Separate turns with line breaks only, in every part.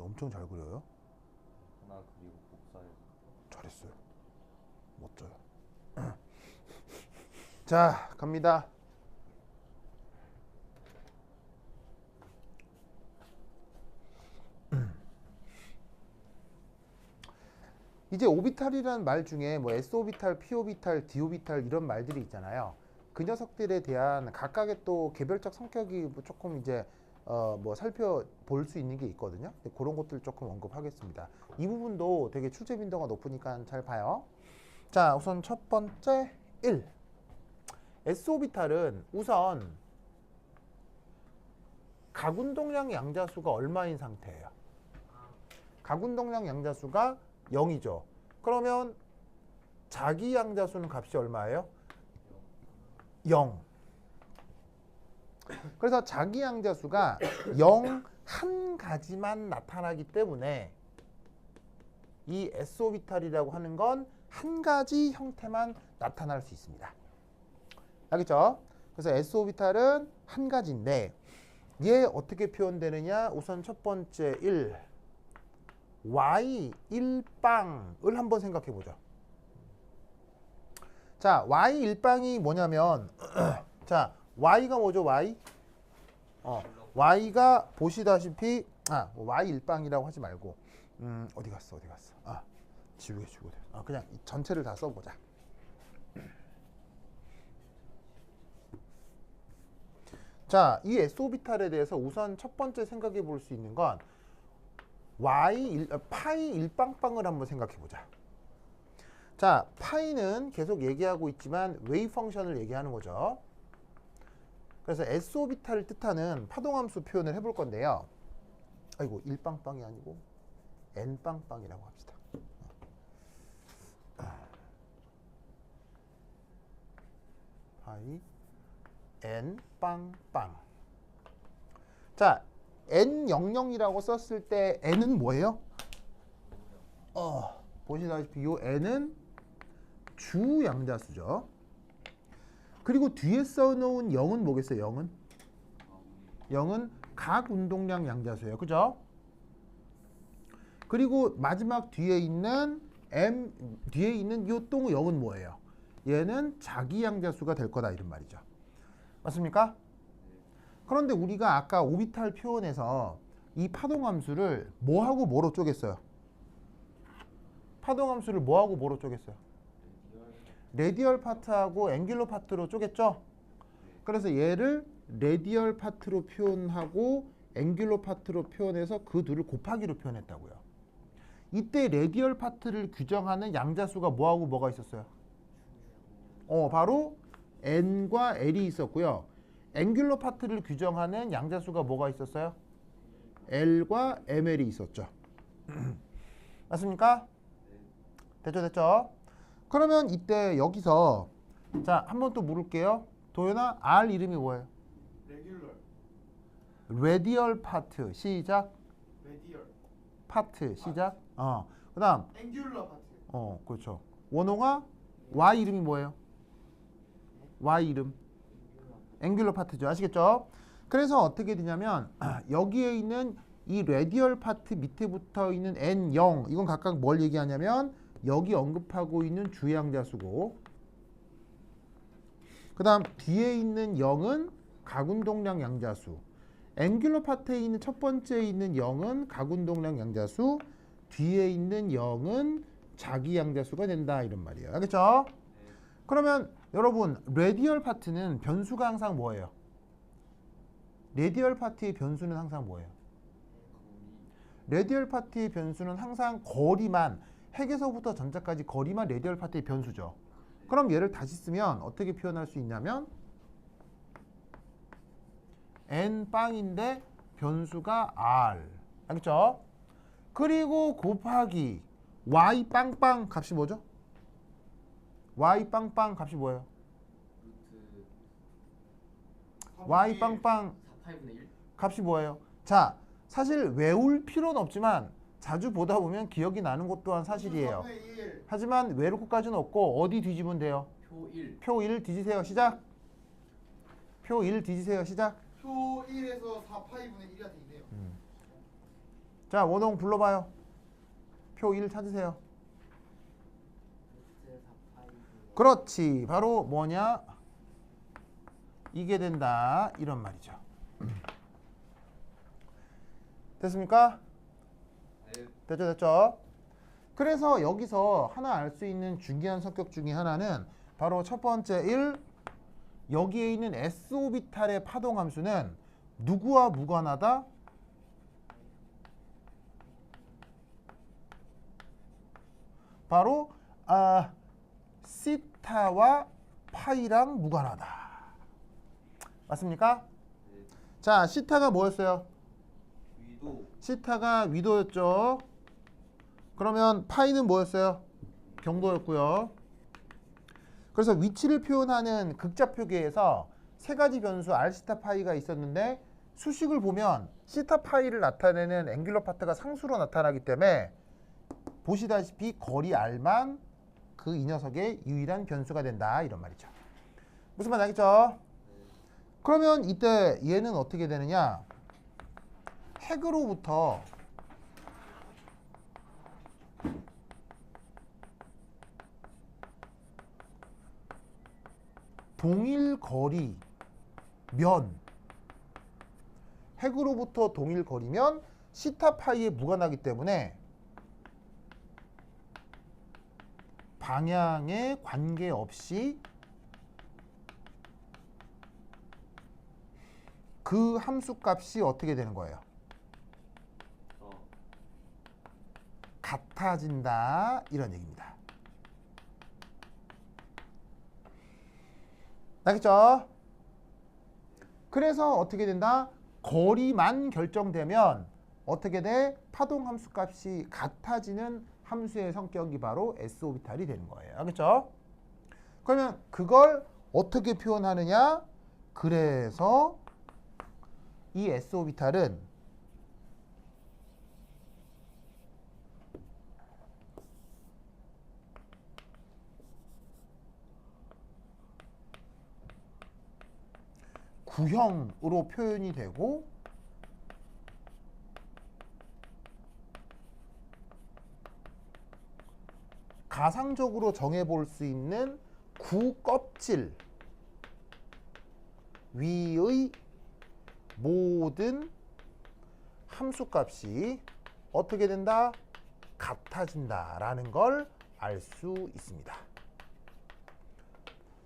엄청 잘 그려요.
하나 그리고 복사해서.
잘했어요. 멋져요. 자, 갑니다. 이제 오비탈이라는 말 중에 뭐 S오비탈, P오비탈, D오비탈 이런 말들이 있잖아요. 그 녀석들에 대한 각각의 또 개별적 성격이 뭐 조금 이제 뭐 살펴볼 수 있는 게 있거든요. 그런 것들 조금 언급하겠습니다. 이 부분도 되게 출제 빈도가 높으니까 잘 봐요. 자, 우선 첫 번째 1. S오비탈은 우선 각운동량 양자수가 얼마인 상태예요? 각운동량 양자수가 0이죠. 그러면 자기 양자수는 값이 얼마예요? 0. 그래서 자기 양자수가 0 한 가지만 나타나기 때문에 이 S오비탈이라고 하는 건 한 가지 형태만 나타날 수 있습니다. 알겠죠? 그래서 S오비탈은 한 가지인데 얘 어떻게 표현되느냐? 우선 첫 번째 1. y1빵을 한번 생각해 보죠. 자, y1빵이 뭐냐면 자, y가 뭐죠? y? y가 보시다시피 y1빵이라고 하지 말고 어디 갔어? 지우개. 그냥 전체를 다 써보자. 자, 이 S오비탈에 대해서 우선 첫 번째 생각해 볼 수 있는 건 파이 1빵빵을 한번 생각해 보자. 자, 파이는 계속 얘기하고 있지만 웨이브 펑션을 얘기하는 거죠. 그래서 S오비탈을 뜻하는 파동함수 표현을 해볼 건데요. 아이고, 1빵빵이 아니고 N빵빵이라고 합시다. 파이 N빵빵. 자, N00이라고 썼을 때 N은 뭐예요? 보시다시피 이 N은 주 양자수죠. 그리고 뒤에 써놓은 0은 뭐겠어요? 0은 각 운동량 양자수예요. 그죠? 그리고 마지막 뒤에 있는 뒤에 있는 이 똥 0은 뭐예요? 얘는 자기 양자수가 될 거다 이런 말이죠. 맞습니까? 그런데 우리가 아까 오비탈 표현에서 이 파동함수를 뭐하고 뭐로 쪼갰어요? 파동함수를 뭐하고 뭐로 쪼갰어요? 레디얼 파트하고 앵귤러 파트로 쪼갰죠? 그래서 얘를 레디얼 파트로 표현하고 앵귤러 파트로 표현해서 그 둘을 곱하기로 표현했다고요. 이때 레디얼 파트를 규정하는 양자수가 뭐하고 뭐가 있었어요? 바로 n과 l이 있었고요. 앵귤러 파트를 규정하는 양자수가 뭐가 있었어요? l과 ml이 있었죠. 맞습니까? 됐죠? 그러면 이때 여기서 자, 한번 또 물을게요. 도연아, R 이름이 뭐예요? 레디얼 파트 시작.
레디얼
파트 시작. 그다음
앵귤러 파트.
그렇죠. 원홍아, Y 이름이 뭐예요? Y 이름 앵귤러 파트죠. 아시겠죠? 그래서 어떻게 되냐면 여기에 있는 이 레디얼 파트 밑에 붙어 있는 N0 이건 각각 뭘 얘기하냐면 여기 언급하고 있는 주양자수고 그 다음 뒤에 있는 0은 각운동량 양자수 앵귤러 파트에 있는 첫 번째에 있는 0은 각운동량 양자수 뒤에 있는 0은 자기 양자수가 된다 이런 말이에요. 알겠죠? 그러면 여러분 레디얼 파트는 변수가 항상 뭐예요? 레디얼 파트의 변수는 항상 뭐예요? 레디얼 파트의 변수는 항상 거리만 핵에서부터 전자까지 거리만 레디얼 파트의 변수죠. 그럼 얘를 다시 쓰면 어떻게 표현할 수 있냐면 n빵인데 변수가 r 알겠죠? 그리고 곱하기 y빵빵 값이 뭐죠? y빵빵 값이 뭐예요? y빵빵
4파이분의 1?
값이 뭐예요? 자, 사실 외울 필요는 없지만 자주 보다 보면 기억이 나는 것 또한 사실이에요. 하지만 외울 것까지는 없고 어디 뒤지면 돼요?
표 1.
표 1 뒤지세요. 시작. 표 1 뒤지세요. 시작.
표 1에서 4파이분의 1이 돼 있네요.
자, 원홍 불러봐요. 표 1 찾으세요. 그렇지. 바로 뭐냐? 이게 된다. 이런 말이죠. 됐습니까?
네.
됐죠? 그래서 여기서 하나 알 수 있는 중요한 성격 중에 하나는 바로 첫 번째 1. 여기에 있는 S오비탈의 파동 함수는 누구와 무관하다? 바로 시타와 파이랑 무관하다. 맞습니까?
네.
자, 시타가 뭐였어요?
위도.
시타가 위도였죠. 그러면 파이는 뭐였어요? 경도였고요. 그래서 위치를 표현하는 극좌표계에서 세 가지 변수 R 시타 파이가 있었는데 수식을 보면 시타 파이를 나타내는 앵귤러 파트가 상수로 나타나기 때문에 보시다시피 거리 R만 그 이 녀석의 유일한 변수가 된다. 이런 말이죠. 무슨 말 알겠죠? 그러면 이때 얘는 어떻게 되느냐? 핵으로부터 동일 거리면 핵으로부터 동일 거리면 시타 파이에 무관하기 때문에 방향에 관계없이 그 함수 값이 어떻게 되는 거예요? 같아진다. 이런 얘기입니다. 알겠죠? 그래서 어떻게 된다? 거리만 결정되면 어떻게 돼? 파동 함수 값이 같아지는 함수의 성격이 바로 S오비탈이 되는 거예요. 알겠죠? 그러면 그걸 어떻게 표현하느냐? 그래서 이 S오비탈은 구형으로 표현이 되고 가상적으로 정해볼 수 있는 구껍질 위의 모든 함수값이 어떻게 된다? 같아진다라는 걸 알 수 있습니다.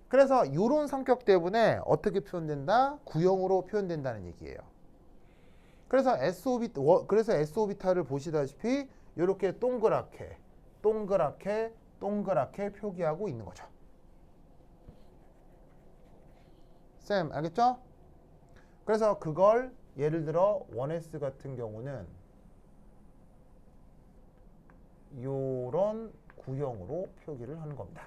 그래서 이런 성격 때문에 어떻게 표현된다? 구형으로 표현된다는 얘기예요. 그래서 S오비탈을 보시다시피 이렇게 동그랗게 표기하고 있는 거죠. 쌤, 알겠죠? 그래서 그걸 예를 들어 1S 같은 경우는 이런 구형으로 표기를 하는 겁니다.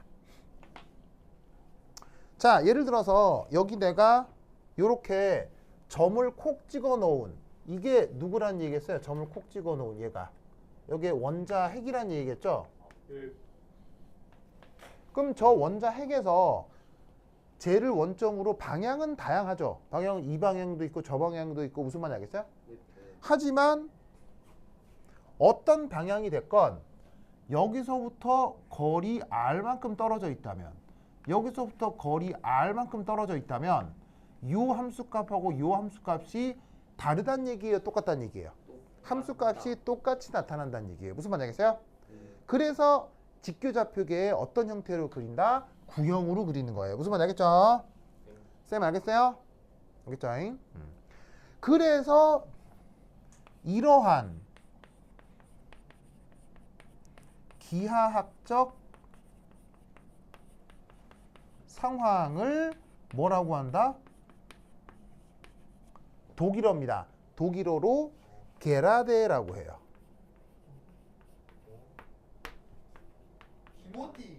자, 예를 들어서 여기 내가 이렇게 점을 콕 찍어 놓은 이게 누구란 얘기겠어요? 점을 콕 찍어 놓은 얘가 여기에 원자 핵이란 얘기겠죠? 그럼 저 원자 핵에서 쟤를 원점으로 방향은 다양하죠. 방향은 이 방향도 있고 저 방향도 있고 무슨 말인지 알겠어요? 하지만 어떤 방향이 됐건 여기서부터 거리 R만큼 떨어져 있다면 여기서부터 거리 R만큼 떨어져 있다면 이 함수값하고 이 함수값이 다르다는 얘기예요? 똑같다는 얘기예요? 함수값이 똑같이 나타난다는 얘기예요. 무슨 말인지 알겠어요? 그래서 직교좌표계에 어떤 형태로 그린다? 구형으로 그리는 거예요. 무슨 말인지 알겠죠? 쌤 알겠어요? 알겠죠? 그래서 이러한 기하학적 상황을 뭐라고 한다? 독일어입니다. 독일어로 게라데라고 해요.
기모티.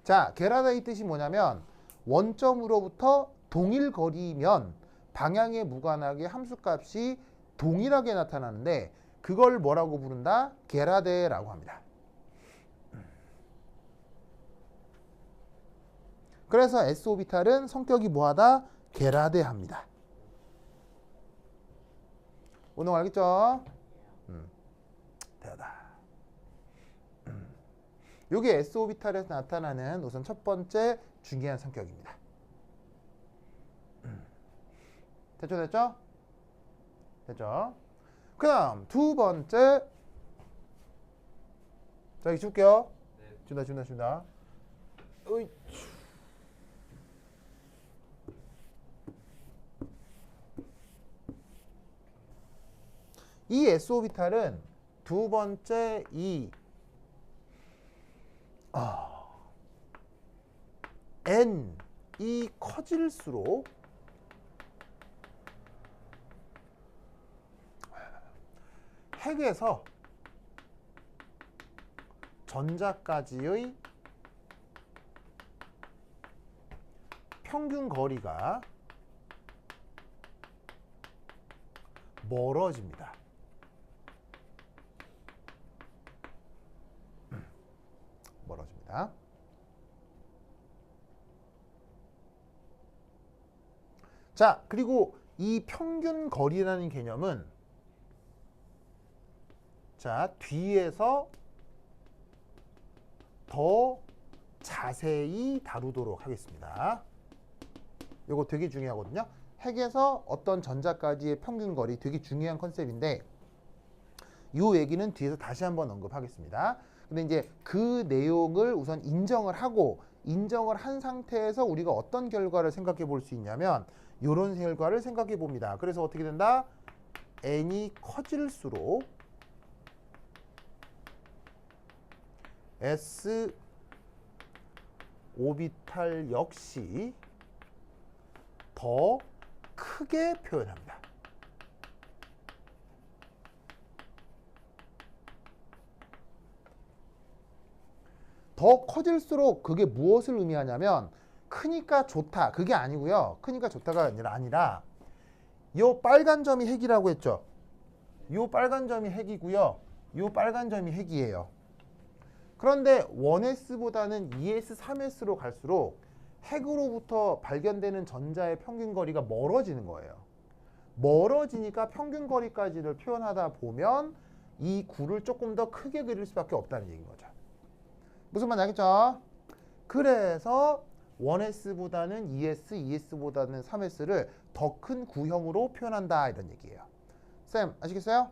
자, 게라데의 뜻이 뭐냐면 원점으로부터 동일 거리면 방향에 무관하게 함수값이 동일하게 나타나는데 그걸 뭐라고 부른다? 게라데라고 합니다. 그래서 S오비탈은 성격이 뭐하다? 게라데합니다. 운동 알겠죠? 되다. 요게 s 오비탈에서 나타나는 우선 첫 번째 중요한 성격입니다. 됐죠, 됐죠? 됐죠? 그 다음 두 번째. 자, 여기 줄게요.
네.
준다. 으이. 이 s 오비탈은 두 번째 n이 커질수록 핵에서 전자까지의 평균 거리가 멀어집니다. 멀어집니다. 자, 그리고 이 평균 거리라는 개념은 자, 뒤에서 더 자세히 다루도록 하겠습니다. 이거 되게 중요하거든요. 핵에서 어떤 전자까지의 평균 거리 되게 중요한 컨셉인데 이 얘기는 뒤에서 다시 한번 언급하겠습니다. 근데 이제 그 내용을 우선 인정을 한 상태에서 우리가 어떤 결과를 생각해 볼 수 있냐면 이런 결과를 생각해 봅니다. 그래서 어떻게 된다? n이 커질수록 s 오비탈 역시 더 크게 표현합니다. 더 커질수록 그게 무엇을 의미하냐면 크니까 좋다 그게 아니고요. 크니까 좋다가 아니라 요 빨간 점이 핵이라고 했죠. 요 빨간 점이 핵이고요. 요 빨간 점이 핵이에요. 그런데 1s보다는 2s, 3s로 갈수록 핵으로부터 발견되는 전자의 평균 거리가 멀어지는 거예요. 멀어지니까 평균 거리까지를 표현하다 보면 이 구를 조금 더 크게 그릴 수밖에 없다는 얘기인 거죠. 무슨 말인지 알겠죠? 그래서 1s보다는 2s, 2s보다는 3s를 더 큰 구형으로 표현한다 이런 얘기예요. 쌤 아시겠어요?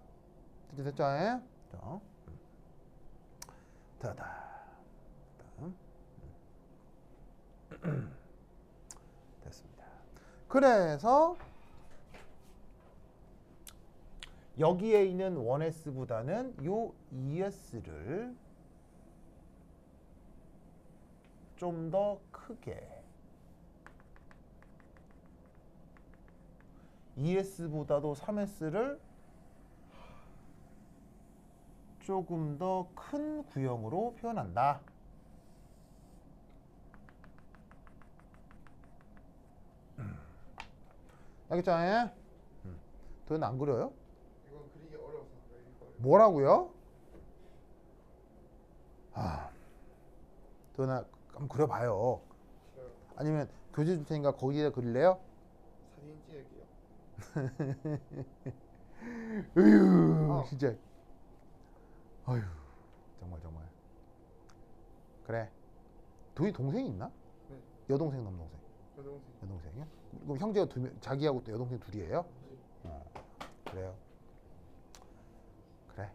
됐죠? 됐다. 됐습니다. 그래서 여기에 있는 1s보다는 요 2s를 좀 더 크게 2s보다도 3s를 조금 더 큰 구형으로 표현한다. 알겠죠? 도현 안 그려요?
이건 그리기 어려워서
뭐라고요? 도현아 한번 그려봐요.
싫어요.
아니면 교재 줄 테니까 거기에다 그릴래요?
사진 찍을게요.
으유 진짜 아유 정말 그래. 도희 동생이 있나?
네.
여동생 남동생?
여동생.
여동생이야? 그럼 형제가 두 명, 자기하고 또 여동생 둘이에요?
네.
그래요. 그래.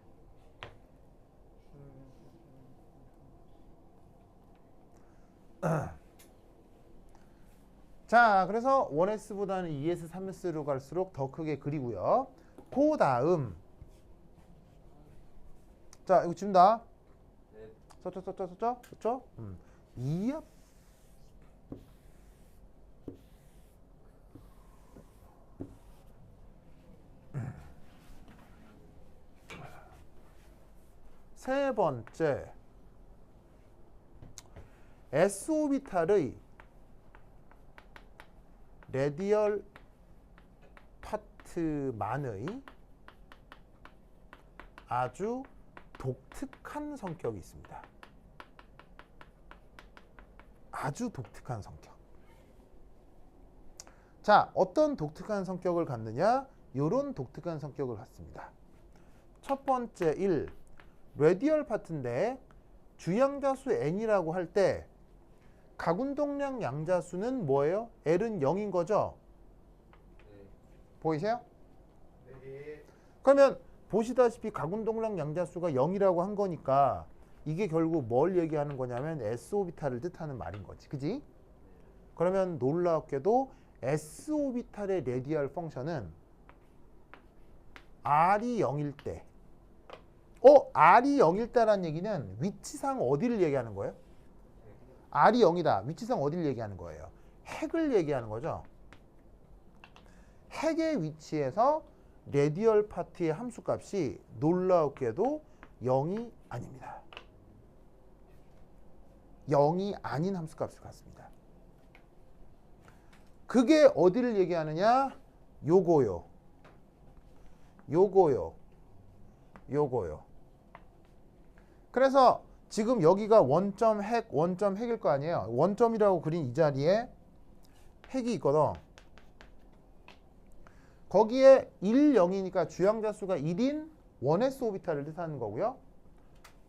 자, 그래서 1s보다는 2s, 3s로 갈수록 더 크게 그리고요. 그 다음 자, 이거 지운다.
네.
썼죠? 2야. 세 번째 s 오비탈의 레디얼 파트만의 아주 독특한 성격이 있습니다. 아주 독특한 성격. 자, 어떤 독특한 성격을 갖느냐? 요런 독특한 성격을 갖습니다. 첫 번째 1. 레디얼 파트인데 주양자수 n이라고 할 때 가군동량 양자수는 뭐예요? L은 0인 거죠?
네.
보이세요?
네.
그러면 보시다시피 가군동량 양자수가 0이라고 한 거니까 이게 결국 뭘 얘기하는 거냐면 S오비탈을 뜻하는 말인 거지. 그지? 그러면 놀랍게도 S오비탈의 레디얼 펑션은 R이 0일 때 R이 0일 때라는 얘기는 위치상 어디를 얘기하는 거예요? R이 0이다. 위치상 어디를 얘기하는 거예요? 핵을 얘기하는 거죠. 핵의 위치에서 레디얼 파트의 함수값이 놀랍게도 0이 아닙니다. 0이 아닌 함수값을 갖습니다. 그게 어디를 얘기하느냐? 요거요. 그래서 지금 여기가 원점 핵일 거 아니에요. 원점이라고 그린 이 자리에 핵이 있거든. 거기에 1, 0이니까 주양자수가 1인 1s 오비탈을 뜻하는 거고요.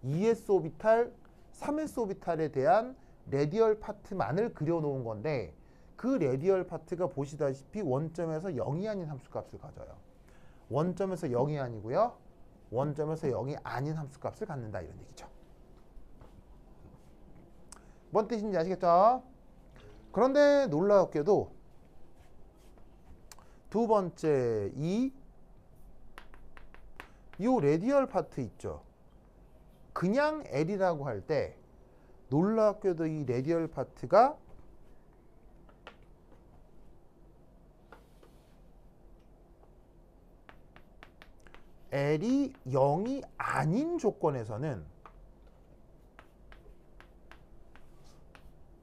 2s 오비탈, 3s 오비탈에 대한 레디얼 파트만을 그려놓은 건데 그 레디얼 파트가 보시다시피 원점에서 0이 아닌 함수값을 가져요. 원점에서 0이 아니고요. 원점에서 0이 아닌 함수값을 갖는다 이런 얘기죠. 뭔 뜻인지 아시겠죠? 그런데 놀랍게도 두 번째 요 레디얼 파트 있죠. 그냥 L이라고 할 때 놀랍게도 이 레디얼 파트가 L이 0이 아닌 조건에서는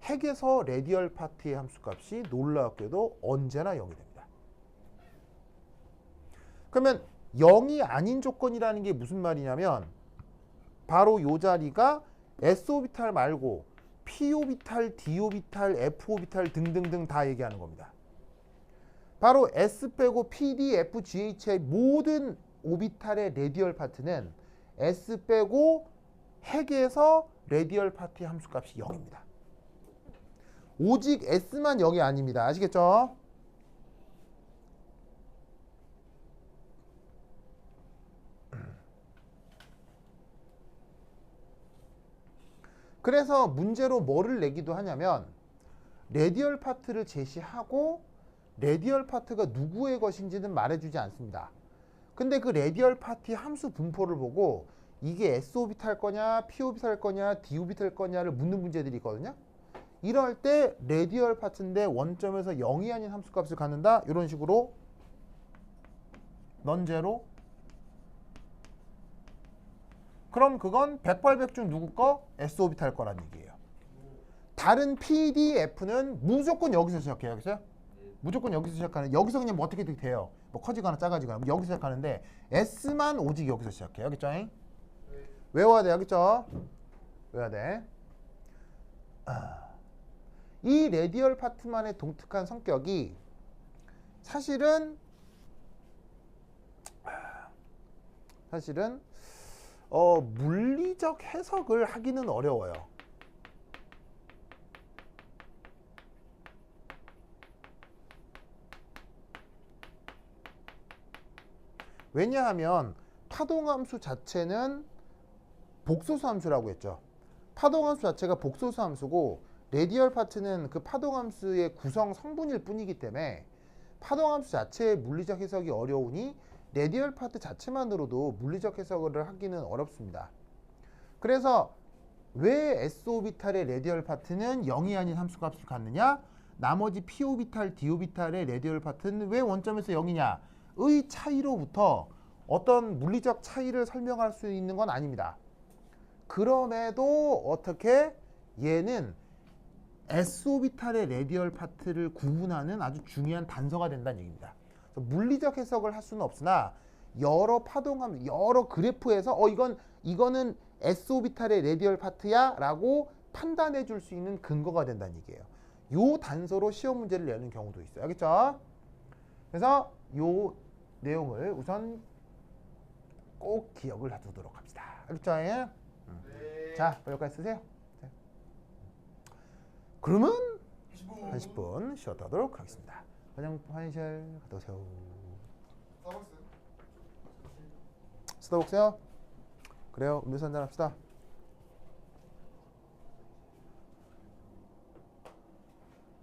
핵에서 레디얼 파트의 함수값이 놀랍게도 언제나 0이 됩니다. 그러면 0이 아닌 조건이라는 게 무슨 말이냐면 바로 이 자리가 S오비탈 말고 P오비탈, D오비탈, F오비탈 등등등 다 얘기하는 겁니다. 바로 S 빼고 PD, F, GH의 모든 오비탈의 레디얼 파트는 S 빼고 핵에서 레디얼 파트의 함수값이 0입니다. 오직 S만 0이 아닙니다. 아시겠죠? 그래서 문제로 뭐를 내기도 하냐면 레디얼 파트를 제시하고 레디얼 파트가 누구의 것인지는 말해주지 않습니다. 근데 그 레디얼 파트의 함수 분포를 보고 이게 S오비탈 거냐, P오비탈 거냐, D오비탈 거냐를 묻는 문제들이 있거든요. 이럴 때 레디얼 파트인데 원점에서 0이 아닌 함수값을 갖는다. 이런 식으로 넌제로 그럼 그건 백발백중 누구 거? S오비탈 거란 얘기예요. 다른 PD, F는 무조건 여기서 시작해요. 여기서요? 무조건 여기서 시작하는. 여기서 그냥 뭐 어떻게 돼요? 뭐 커지거나 작아지거나 여기서 시작하는데 S만 오직 여기서 시작해요. 알겠죠? 외워야 돼. 알겠죠? 외워야 돼. 이 레디얼 파트만의 독특한 성격이 사실은 물리적 해석을 하기는 어려워요. 왜냐하면 파동함수 자체는 복소수 함수라고 했죠. 파동함수 자체가 복소수 함수고 레디얼 파트는 그 파동함수의 구성 성분일 뿐이기 때문에 파동함수 자체의 물리적 해석이 어려우니 레디얼 파트 자체만으로도 물리적 해석을 하기는 어렵습니다. 그래서 왜 S오비탈의 레디얼 파트는 0이 아닌 함수값을 갖느냐? 나머지 P오비탈, D오비탈의 레디얼 파트는 왜 원점에서 0이냐? 의 차이로부터 어떤 물리적 차이를 설명할 수 있는 건 아닙니다. 그럼에도 어떻게 얘는 S오비탈의 레디얼 파트를 구분하는 아주 중요한 단서가 된다는 얘기입니다. 그래서 물리적 해석을 할 수는 없으나 여러 파동함, 여러 그래프에서 이거는 S오비탈의 레디얼 파트야 라고 판단해 줄 수 있는 근거가 된다는 얘기예요. 요 단서로 시험 문제를 내는 경우도 있어요. 알겠죠? 그래서 요 내용을 우선 꼭 기억을 해두도록 합시다. 알겠죠? 예?
네.
자, 여기까지 쓰세요. 자. 그러면
20분.
한 10분 쉬었다 하도록 하겠습니다. 화장실 갔다 오세요.
서비스.
스타벅스요? 그래요. 음료수 한잔 합시다.